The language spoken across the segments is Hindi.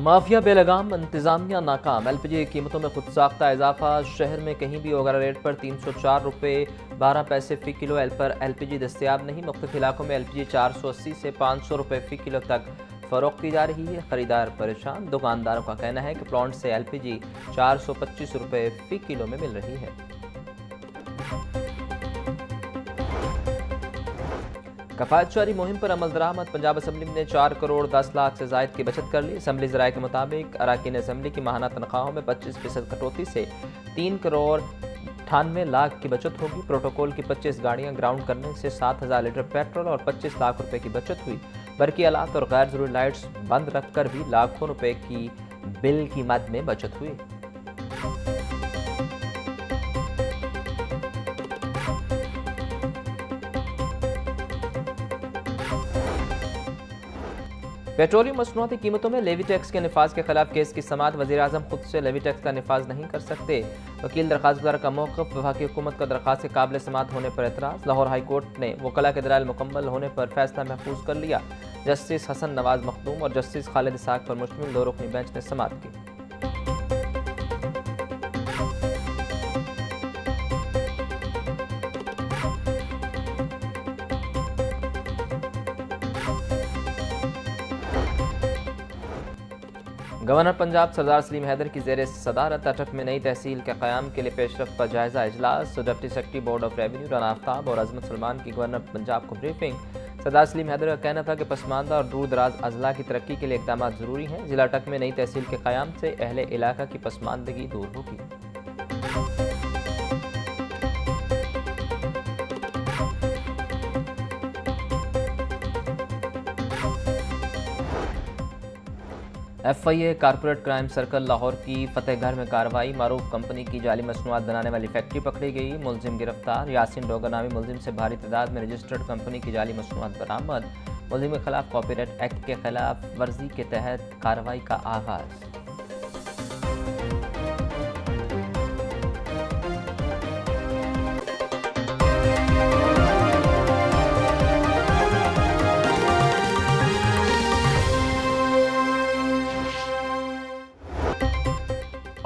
माफिया बेलगाम, इंतजामिया नाकाम। एलपीजी की कीमतों में खुदसाख्ता इजाफा। शहर में कहीं भी वगैरह रेट पर 304 रुपये 12 पैसे फ़ी किलो पर एलपीजी दस्तियाब नहीं। मुख्तलिफ इलाकों में एलपीजी 480 से 500 रुपये फ़ी किलो तक फ़रोख्त की जा रही है। ख़रीदार परेशान। दुकानदारों का कहना है कि प्लांट से एलपीजी 425 रुपये फ़ी किलो में मिल रही है। कफायत शुमारी मुहिम पर अमल दरामद। पंजाब असम्बली ने 4 करोड़ 10 लाख से जायद की बचत कर ली। असम्बली ज़राए के मुताबिक अरकान असम्बली की माहाना तनख्वाहों में 25% कटौती से 3 करोड़ 98 लाख की बचत होगी। प्रोटोकॉल की 25 गाड़ियां ग्राउंड करने से 7000 लीटर पेट्रोल और 25 लाख रुपए की बचत हुई। बरकी आलात और गैर जरूरी लाइट्स बंद रखकर भी लाखों रुपए की बिल की मद में बचत हुई। पेट्रोलियम मसनूआती कीमतों में लेवी टैक्स के निफाज के खिलाफ केस की समाअत। वज़ीर-ए-आज़म खुद से लेवी टैक्स का निफाज नहीं कर सकते। वकील दरखास्त गुजार का मौक़िफ़। वफाकी हुकूमत का दरखास्त के काबिल समाअत होने पर एतराज़। लाहौर हाई कोर्ट ने वकला के दलाइल मुकम्मल होने पर फैसला महफूज कर लिया। जस्टिस हसन नवाज मखदूम और जस्टिस खालिद इसाक पर मुश्तमिल 2 रुकनी बेंच ने समाअत की। गवर्नर पंजाब सरदार सलीम हैदर की ज़ेर सदारत अटक में नई तहसील के क़याम के लिए पेशरफ पर जायज़ा इजलास। Deputy secretary board of revenue Rana Aftab और अजमत सलमान की गवर्नर पंजाब को ब्रीफिंग। सरदार सलीम हैदर का कहना था कि पसमानदा और दूर दराज अजला की तरक्की के लिए इक़दाम ज़रूरी हैं। ज़िला अटक में नई तहसील के क़याम से अहले इलाका की पसमानदगी दूर होगी। FIA corporate crime circle Lahore की फतेहगढ़ में कार्रवाई। मारूफ कंपनी की जाली मसनूआत बनाने वाली फैक्ट्री पकड़ी गई। मुलजिम गिरफ्तार। यासिन डोगर नामी मुलजिम से भारी तादाद में रजिस्टर्ड कंपनी की जाली मसनूआत बरामद। मुलजिम के खिलाफ कॉपीराइट एक्ट के खिलाफ वर्जी के तहत कार्रवाई का आगाज।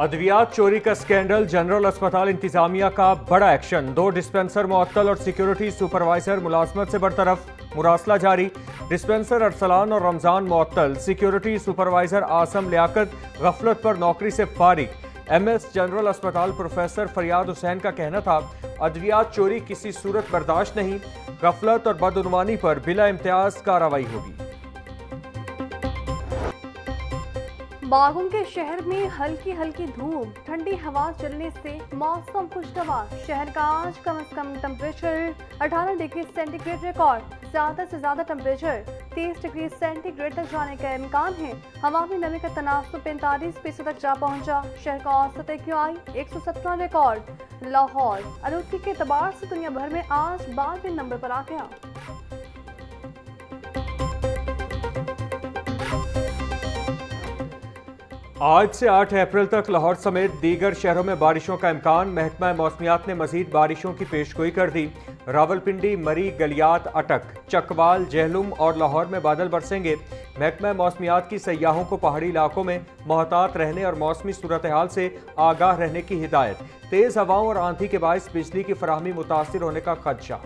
अद्वियात चोरी का स्कैंडल। जनरल अस्पताल इंतजामिया का बड़ा एक्शन। 2 डिस्पेंसर मुअत्तल और सिक्योरिटी सुपरवाइजर मुलाजमत से बरतरफ। मुरासला जारी। डिस्पेंसर अरसलान और रमजान मुअत्तल। सिक्योरिटी सुपरवाइजर आसम लियाकत गफलत पर नौकरी से फारिग। MS जनरल अस्पताल प्रोफेसर फरियाद हुसैन का कहना था, अद्वियात चोरी किसी सूरत बर्दाश्त नहीं। गफलत और बदउनवानी पर बिला इम्तियाज कार्रवाई होगी। बागों के शहर में हल्की हल्की धूप, ठंडी हवा चलने से मौसम खुशगवार। शहर का आज कम से कम टेम्परेचर 18 डिग्री सेंटीग्रेड रिकॉर्ड। ज्यादा से ज्यादा टेम्परेचर 30 डिग्री सेंटीग्रेड तक जाने का इम्कान है। हवा में नमी का तनासुब 45% तक जा पहुंचा। शहर का औसत AQI 117 रिकॉर्ड। लाहौर आलूदगी के एतबार से दुनिया भर में आज 12वें नंबर पर आ गया। आज से 8 अप्रैल तक लाहौर समेत दीगर शहरों में बारिशों का इम्कान। महकमा मौसमियात ने मजीद बारिशों की पेशगोई कर दी। रावलपिंडी, मरी, गलियात, अटक, चकवाल, जहलुम और लाहौर में बादल बरसेंगे। महकमा मौसमियात की सयाहों को पहाड़ी इलाकों में मोहतात रहने और मौसमी सूरत हाल से आगाह रहने की हिदायत। तेज़ हवाओं और आंधी के बायस बिजली की फराहमी मुतासिर होने का खदशा।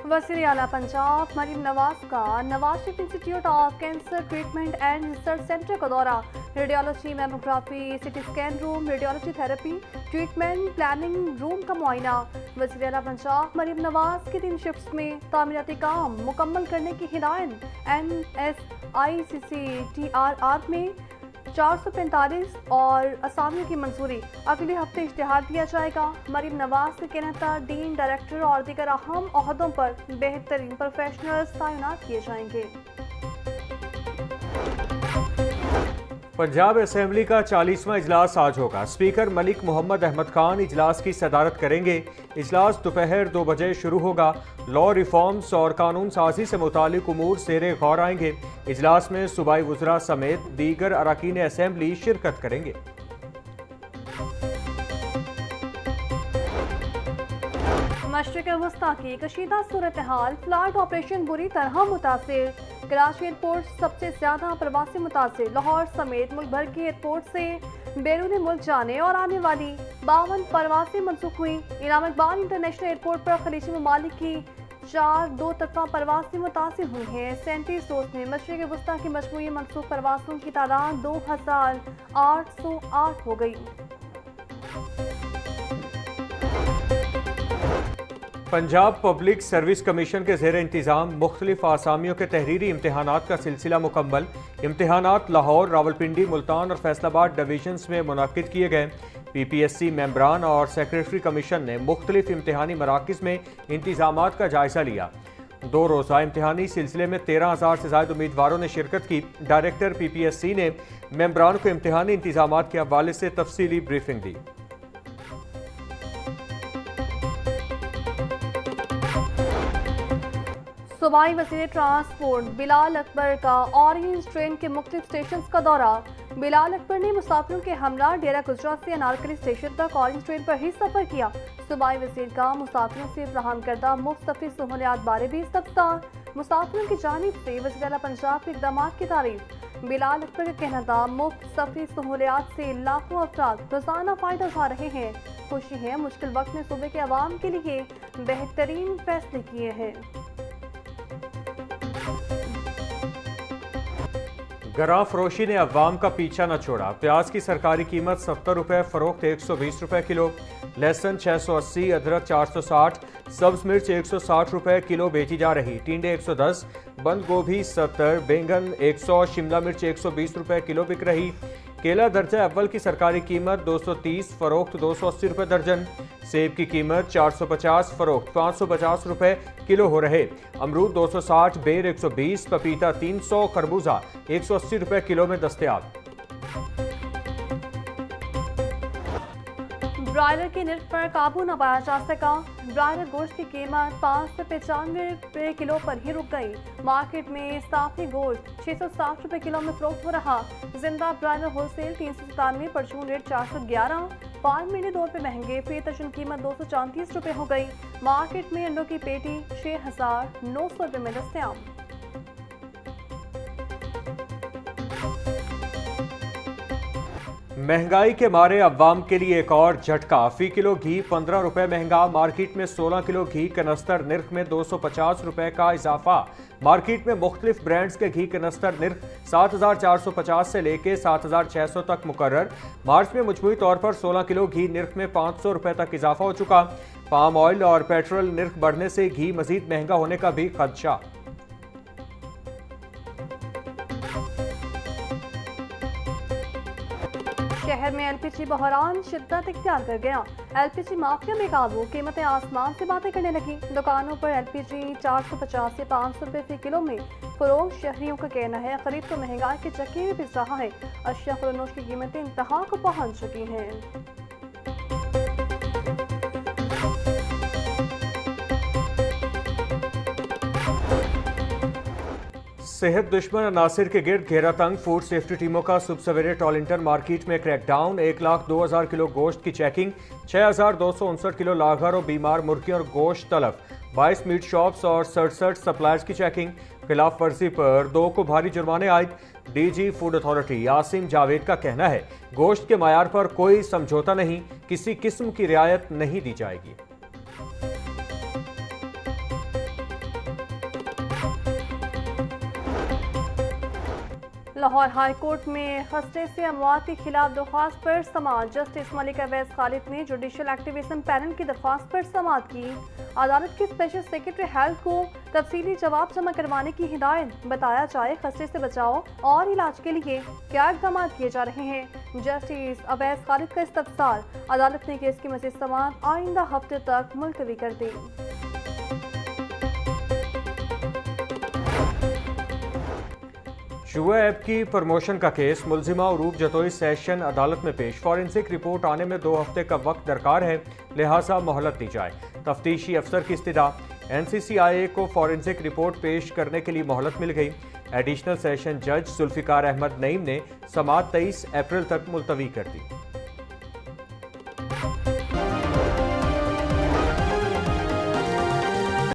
वज़ीर आला पंजाब मरीम नवाज का Nawaz Sharif institute of cancer treatment and research centre का दौरा। Radiology, mammography, CT scan room, radiology therapy, treatment planning room का मुआयना। वज़ीर आला पंजाब मरीम नवाज की 3 शिफ्ट्स में तामीराती काम मुकम्मल करने की हिदायत। NSICCTRR में 445 और असामियों की मंजूरी। अगले हफ्ते इश्तिहार दिया जाएगा। मरीम नवाज का कहना था, डीन, डायरेक्टर और दीगर अहम ओहदों पर बेहतरीन प्रोफेशनल्स तैनात किए जाएंगे। पंजाब असेंबली का 40वां इजलास आज होगा। स्पीकर मलिक मोहम्मद अहमद खान इजलास की सदारत करेंगे। इजलास दोपहर 2 बजे शुरू होगा। लॉ रिफॉर्म्स और कानून साजी से मुतालिक उमूर ज़ेरे गौर आएंगे। इजलास में सूबाई वुज़रा समेत दीगर अरकान असेंबली शिरकत करेंगे। मशरिक़ वस्ता की कशीदा सूरत हाल, फ्लाइट ऑपरेशन बुरी तरह मुतासिर। कराची एयरपोर्ट सबसे ज्यादा प्रवासी मुतासिर। लाहौर समेत मुल्क भर के एयरपोर्ट से बैरून मुल्क जाने और आने वाली 52 परवासें मनसूख हुई। इनाम इकबाल इंटरनेशनल एयरपोर्ट पर खलीजी ममालिक की 4 दो तरफा परवासें मुतासिर हुई हैं। 37 रोज में मशरिक़ वस्ता की मजमूई मनसूख परवासों की तादाद 2808 हो गई। पंजाब पब्लिक सर्विस कमीशन के ज़ेर इंतज़ाम मुख्तलिफ आसामियों के तहरीरी इम्तहानात का सिलसिला मुकम्मल। इम्तहानात लाहौर, रावलपिंडी, मुल्तान और फैसलाबाद डिवीजन्स में मुनाकिद किए गए। PPSC मेंबरान और सेक्रेटरी कमीशन ने मुख्तलिफ इम्तहानी मराकिज़ में इंतज़ामात का जायज़ा लिया। 2 रोज़ा इम्तहानी सिलसिले में 13,000 से ज़ायद उम्मीदवारों ने शिरकत की। डायरेक्टर PPSC ने मेंबरान को इम्तहानी इंतज़ामात के हवाले से तफसीली ब्रीफिंग दी। सूबाई वज़ीर ट्रांसपोर्ट बिलाल अकबर का ऑरेंज ट्रेन के मुख्तलिफ स्टेशन का दौरा। बिलाल अकबर ने मुसाफिरों के हमरा डेरा गुजरा से अनारकली स्टेशन तक ऑरेंज ट्रेन पर ही सफर किया। सूबाई वज़ीर का मुसाफिरों से फराहम करदा मुफ्त सहूलियात बारे भी इस्तफसार। मुसाफिरों की जानिब से वज़ीर आला पंजाब के इक़दाम की तारीफ। बिलाल अकबर का कहना था, मुफ्त सफरी सहूलियात से लाखों अफराद रोजाना फ़ायदा उठा रहे हैं। खुशी है मुश्किल वक्त में सूबे के अवाम के लिए बेहतरीन फैसले किए हैं। गरा फरोशी ने अवाम का पीछा न छोड़ा। प्याज की सरकारी कीमत 70 रुपये, फरोख्त 120 रुपये किलो। लहसुन 680, अदरक 460, सब्ज मिर्च 160 रुपये किलो बेची जा रही। टिंडे 110, बंद गोभी 70, बैंगन 100, शिमला मिर्च 120 रुपये किलो बिक रही। केला दर्जा अव्वल की सरकारी कीमत 230, फरोख्त 280 रुपये दर्जन। सेब की कीमत 450, फरोख्त 550 रुपये किलो हो रहे। अमरूद 260, बेर 120, पपीता 300, खरबूजा 180 रुपये किलो में दस्तयाब। ब्रायलर के निर्ख पर काबू न पाया जा सका। ब्रायलर गोश्त की कीमत 595 रुपये किलो पर ही रुक गई। मार्केट में साफी गोश्त 660 रुपये किलो में फरोख्त हो रहा। जिंदा ब्रायलर होलसेल 397, परचून रेट 411। फार्म मीडिया 2 रुपये महंगे, फी दर्जन कीमत 234 रुपये हो गई। मार्केट में अंडों की पेटी 6,900 रुपये में दस्तयाब। महंगाई के मारे अवाम के लिए एक और झटका। फी किलो घी 15 रुपये महंगा। मार्केट में 16 किलो घी कनस्तर निर्ख में 250 रुपये का इजाफा। मार्केट में मुख्तलिफ ब्रांड्स के घी कनस्तर निर्ख 7,450 से लेके 7,600 तक मुकर्रर। मार्च में मजमूई तौर पर 16 किलो घी निर्ख में 500 रुपये तक इजाफा हो चुका। पाम ऑयल और पेट्रोल निर्ख बढ़ने से घी मजीद महंगा होने का भी खदशा। शहर में LPG बहरान शिद्दत इख्तियार कर गया। LPG माफिया में काबू, कीमतें आसमान से बातें करने लगी। दुकानों पर LPG 450 से 500 रुपये फी किलो में फरोख्त। शहरियों का कहना है खरीद तो महंगाई के चक्के में पिस रहा है। अशिया खुरनोश की कीमतें इंतहा को पहुंच चुकी हैं। सेहत दुश्मन अनासिर के गिर्द घेरा तंग। फूड सेफ्टी टीमों का सुबह सवेरे टॉलिंटन मार्केट में क्रैकडाउन। 1,02,000 किलो गोश्त की चेकिंग। 6,259 किलो लागर और बीमार मुर्गियों और गोश्त तलब। 22 मीट शॉप्स और 67 सप्लायर्स की चेकिंग। खिलाफ वर्जी पर 2 को भारी जुर्माने आयद। DG फूड अथॉरिटी यासिम जावेद का कहना है गोश्त के मयार पर कोई समझौता नहीं, किसी किस्म की रियायत नहीं दी जाएगी। लाहौर हाई कोर्ट में खसरे से अमवात के खिलाफ दरख्वास्त पर समाअत। जस्टिस मलिका अवैस खालिद ने जुडिशल एक्टिविज्म पैनल की दरख्वास्त पर समाअत की। अदालत के स्पेशल सेक्रेटरी हेल्थ को तफसीली जवाब जमा करवाने की हिदायत। बताया जाए खसरे से बचाव और इलाज के लिए क्या इक़दाम किए जा रहे हैं। जस्टिस अवैस खालिद का इस्तफसार। अदालत ने केस की मज़ीद समाअत आइंदा हफ्ते तक मुलतवी कर दी। जुआ ऐप की प्रमोशन का केस। मुलजिमा उरूब जतोई सेशन अदालत में पेश। फॉरेंसिक रिपोर्ट आने में 2 हफ्ते का वक्त दरकार है, लिहाजा मोहलत दी जाए। तफ्तीशी अफसर की इस्तदा। NCCIA को फॉरेंसिक रिपोर्ट पेश करने के लिए मोहलत मिल गई। एडिशनल सेशन जज जुल्फिकार अहमद नईम ने समाअत 23 अप्रैल तक मुलतवी कर दी।